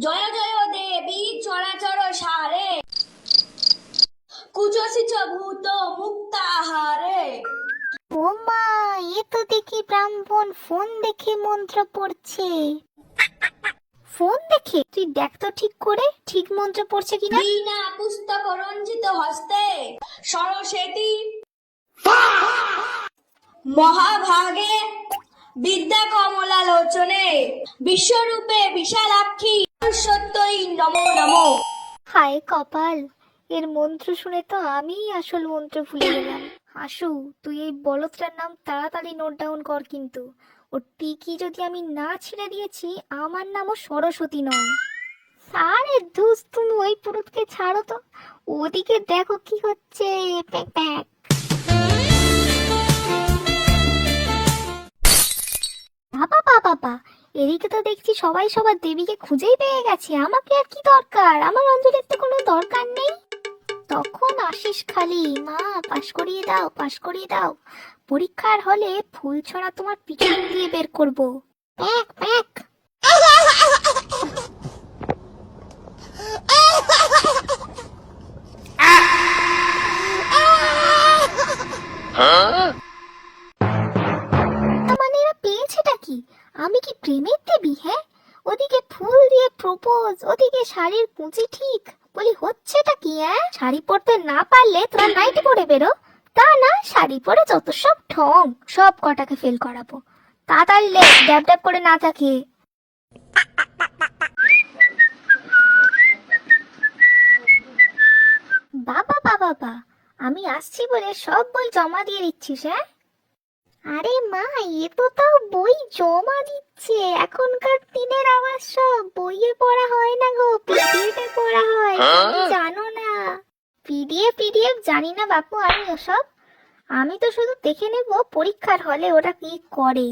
জয় জয় দেবী চরাচর সারে, কুজসিচ ভূত মুক্তাহারে। ও মা, এ তো দেখি ব্রাহ্মণ ফোন দেখে মন্ত্র পড়ছে। ফোন দেখে? তুই দেখ তো ঠিক করে, ঠিক মন্ত্র পড়ছে কিনা। বিনা পুস্তক রঞ্জিত হস্তে সরস্বতী মহাভাগে বিদ্যা কমলা লোচনে বিশ্বরূপে বিশালাক্ষী সত্যই নমো নমো। হায় কপাল, এর মন্ত্র শুনে তো আমিই আসল মন্ত্র ভুলে গেলাম। হাসু, তুই এই বলদটার নাম তাড়াতাড়ি নোট ডাউন কর কিন্তু। ওর টিকি যদি আমি না ছিঁড়ে দিয়েছি, আমার নামও সরস্বতী নয়। আরে ধুস, তুমি ওই পুরুতকে ছাড়ো তো, ওদিকে দেখো কি হচ্ছে। Pack pack. বাবা বাবা বাবা, এদিকে তো দেখছি সবাই সবার দেবীকে খুঁজেই পেয়ে গেছে। আমাকে আর কি দরকার? আমার অঞ্জলির তো কোনো দরকার নেই। তখন আসিস খালি, মা পাশ করিয়ে দাও, পাশ করিয়ে দাও। পরীক্ষার হলে ফুল ছড়া তোমার পিছন দিয়ে বের করবো। Pack pack. মানে এরা পেয়েছেটা কি? আমি কি প্রেমের দেবী? হ্যাঁ, ওদিকে ফুল দিয়ে প্রপোজ, ওদিকে শাড়ির কুঁচি ঠিক। বলি হচ্ছেটা কি? হ্যাঁ, শাড়ি পরতে না পারলে তোরা নাইটি পরে বেরো। তা না, শাড়ি পরে যত সব ঢং, সব কটাকে ফেল করাবো। তাড়াতাড়ি লে, ড্যাব ড্যাব করে না থাকে। বাবা বাবা বা, আমি আসছি বলে সব বই জমা দিয়ে দিচ্ছিস? হ্যাঁ, আরে মা, এ তো তাও বই জমা দিচ্ছে। এখনকার দিনের আবার সব বইয়ে পড়া হয় না গো, পিডিএফ এ পড়া হয়। তুমি জানো না? পিডিএফ পিডিএফ জানি না বাপু আমি ওসব। আমি তো শুধু দেখে নেব পরীক্ষার হলে ওরা কি করে।